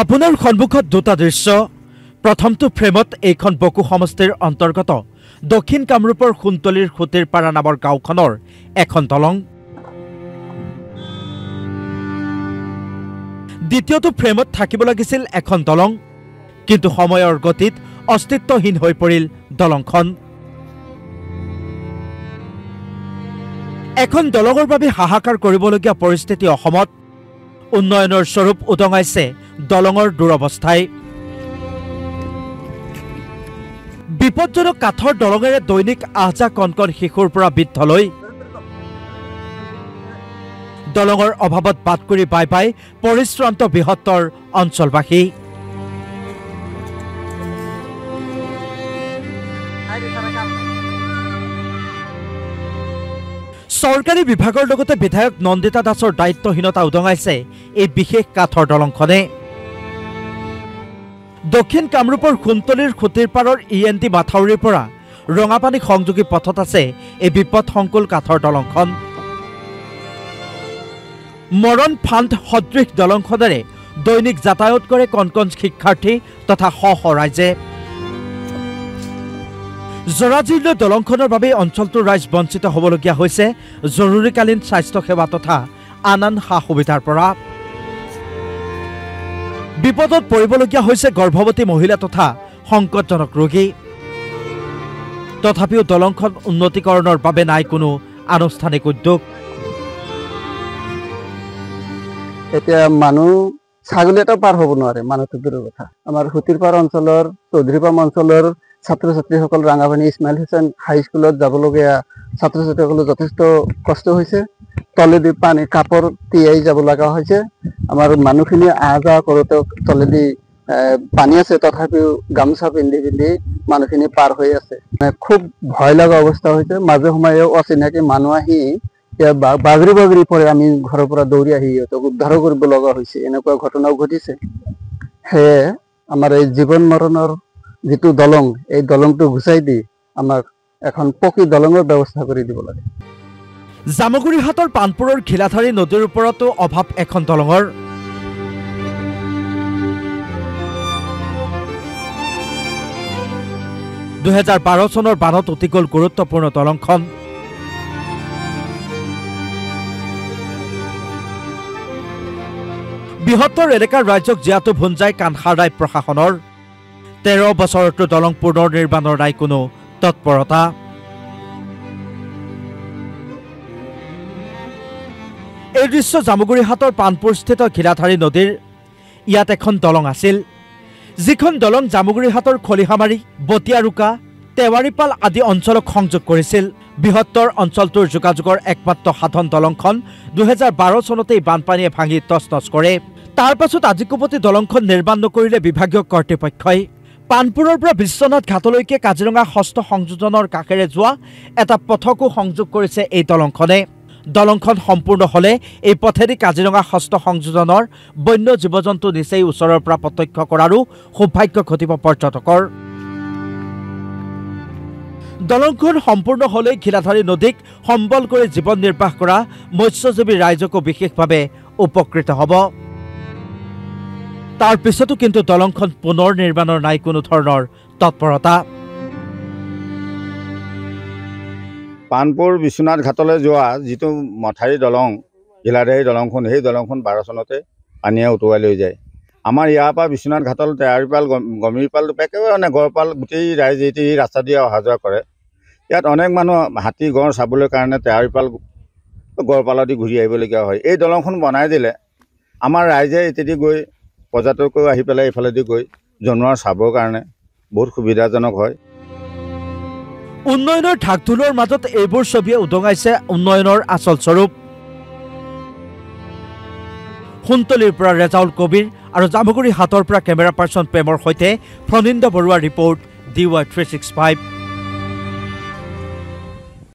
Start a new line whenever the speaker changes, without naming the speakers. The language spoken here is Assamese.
আপোনাৰ সন্মুখত দুটা দৃশ্য। প্ৰথমটো ফ্ৰেমত এইখন বকো সমষ্টিৰ অন্তৰ্গত দক্ষিণ কামৰূপৰ সোণতলীৰ খুটিৰপাৰা নামৰ গাঁওখনৰ এখন দলং। দ্বিতীয়টো ফ্ৰেমত থাকিব লাগিছিল এখন দলং, কিন্তু সময়ৰ গতিত অস্তিত্বহীন হৈ পৰিল দলংখন। এখন দলঙৰ বাবে হাহাকাৰ কৰিবলগীয়া পৰিস্থিতি অসমত। উন্নয়নৰ স্বৰূপ উদঙাইছে দলঙৰ দুৰৱস্থাই। বিপদজনক কাঠৰ দলঙেৰে দৈনিক আহজা কণকণ শিশুৰ পৰা বৃদ্ধলৈ। দলঙৰ অভাৱত বাট কৰি বাই বাই পৰিশ্ৰান্ত বৃহত্তৰ অঞ্চলবাসী। চৰকাৰী বিভাগৰ লগতে বিধায়ক নন্দিতা দাসৰ দায়িত্বহীনতা উদঙাইছে এই বিশেষ কাঠৰ দলংখনে। দক্ষিণ কামৰূপৰ সোণতলীৰ খুটিৰপাৰৰ ENT মাথাউৰিৰ পৰা ৰঙাপানী সংযোগী পথত আছে এই বিপদসংকুল কাঠৰ দলংখন। মৰণ ফাণ্ড সদৃশ দলংখনেৰে দৈনিক যাতায়াত কৰে কণকণ শিক্ষাৰ্থী তথা শ শ ৰাইজে। জৰাজীৰ্ণ দলংখনৰ বাবে অঞ্চলটোৰ ৰাইজ বঞ্চিত হ'বলগীয়া হৈছে জৰুৰীকালীন স্বাস্থ্যসেৱা তথা আন আন সা সুবিধাৰ পৰা। বিপদত পৰিবলগীয়া হৈছে গৰ্ভৱতী মহিলা তথা সংকটজনক ৰোগী। তথাপিও দলংখন উন্নতিকৰণৰ বাবে নাই কোনো আনুষ্ঠানিক উদ্যোগ।
এতিয়া মানুহ ছাগলী এটা পাৰ হ'ব নোৱাৰে, মানুহটো দূৰৰ কথা। আমাৰ খুটিৰপাৰা অঞ্চলৰ চৌধুৰীপাম অঞ্চলৰ ছাত্ৰ ছাত্ৰীসকল ৰাঙাপানী ইছমাইল হুছেইন হাইস্কুলত যাবলগীয়া ছাত্ৰ ছাত্ৰীসকলৰ যথেষ্ট কষ্ট হৈছে। তলেদি পানী কাপোৰ তিয়াই যাব লগা হৈছে। আমাৰ মানুহখিনি অহা যোৱা কৰোঁতে তলেদি পানী আছে, তথাপিও গামোচা পিন্ধি পিন্ধি মানুহখিনি পাৰ হৈ আছে। খুব ভয় লগা অৱস্থা হৈছে। মাজে সময়ে অচিনাকি মানুহ আহি বাগৰি বাগৰি পৰে, আমি ঘৰৰ পৰা দৌৰি আহি সিহঁতক উদ্ধাৰ কৰিব লগা হৈছে। এনেকুৱা ঘটনাও ঘটিছে। সেয়ে আমাৰ এই জীৱন মৰণৰ যিটো দলং, এই দলংটো গুচাই দি আমাক এখন পকী দলঙৰ ব্যৱস্থা কৰি দিব লাগে।
জামুগুৰিহাটৰ পানপুৰৰ ঘিলাধাৰী নদীৰ ওপৰতো অভাৱ এখন দলঙৰ। (2012) চনৰ বানত উটি গ'ল গুৰুত্বপূৰ্ণ দলংখন। বৃহত্তৰ এলেকাৰ ৰাইজক জীয়াতো ভুঞ্জাই কাণ সাৰাই প্ৰশাসনৰ। 13 বছৰতো দলং পুনৰ নিৰ্মাণৰ নাই কোনো তৎপৰতা। এই দৃশ্য জামুগুৰিহাটৰ পানপুৰস্থিত ঘিলাধাৰী নদীৰ। ইয়াত এখন দলং আছিল, যিখন দলং জামুগুৰিহাটৰ খলিহামাৰী, বটিয়াৰুকা, তেওৱাৰীপাল আদি অঞ্চলক সংযোগ কৰিছিল। বৃহত্তৰ অঞ্চলটোৰ যোগাযোগৰ একমাত্ৰ সাধন দলংখন 2012 চনতেই বানপানীয়ে ভাঙি তছনছ কৰে। তাৰ পাছত আজিকোপতি দলংখন নিৰ্মাণ নকৰিলে বিভাগীয় কৰ্তৃপক্ষই। পানপুৰৰ পৰা বিশ্বনাথ ঘাটলৈকে কাজিৰঙা ষষ্ঠ সংযোজনৰ কাষেৰে যোৱা এটা পথকো সংযোগ কৰিছে এই দলংখনে। দলংখন সম্পূৰ্ণ হ'লে এই পথেদি কাজিৰঙা ষষ্ঠ সংযোজনৰ বন্য জীৱ জন্তু নিচেই ওচৰৰ পৰা প্ৰত্যক্ষ কৰাৰো সৌভাগ্য ঘটিব পৰ্যটকৰ। দলংখন সম্পূৰ্ণ হ'লে ঘিলাধাৰী নদীক সম্বল কৰি জীৱন নিৰ্বাহ কৰা মৎস্যজীৱী ৰাইজকো বিশেষভাৱে উপকৃত হ'ব। তাৰ পিছতো কিন্তু দলংখন পুনৰ নিৰ্মাণৰ নাই কোনো ধৰণৰ তৎপৰতা।
পানপুৰ বিশ্বনাথ ঘাটলৈ যোৱা যিটো মথাউৰি দলং, ঘিলাধাৰী দলংখন, সেই দলংখন 12 চনতে পানীয়ে উটুৱাই লৈ যায়। আমাৰ ইয়াৰ পৰা বিশ্বনাথ ঘাটল, তেওৱাৰীপাল, গমিৰীপাল, একেবাৰে গড়পাল গোটেই ৰাইজ এই ৰাস্তা দিয়ে অহা যোৱা কৰে। ইয়াত অনেক মানুহ হাতী গড় চাবলৈ কাৰণে তেওৱাৰীপাল, গড়পালেদি ঘূৰি আহিবলগীয়া হয়। এই দলংখন বনাই দিলে আমাৰ ৰাইজে এতেদি গৈ পৰ্যটকো আহি পেলাই এইফালেদি গৈ জনোৱাৰ চাবৰ কাৰণে বহুত সুবিধাজনক হয়।
উন্নয়নৰ ঢাকঢোলৰ মাজত এইবোৰ ছবিয়ে উদঙাইছে উন্নয়নৰ আচল স্বৰূপ। সোণতলীৰ পৰা ৰেজাউল কবিৰ আৰু জামুগুৰিহাটৰ পৰা কেমেৰা পাৰ্চন প্ৰেমৰ সৈতে ফণীন্দ্ৰ বৰুৱাৰ ৰিপৰ্ট DY365।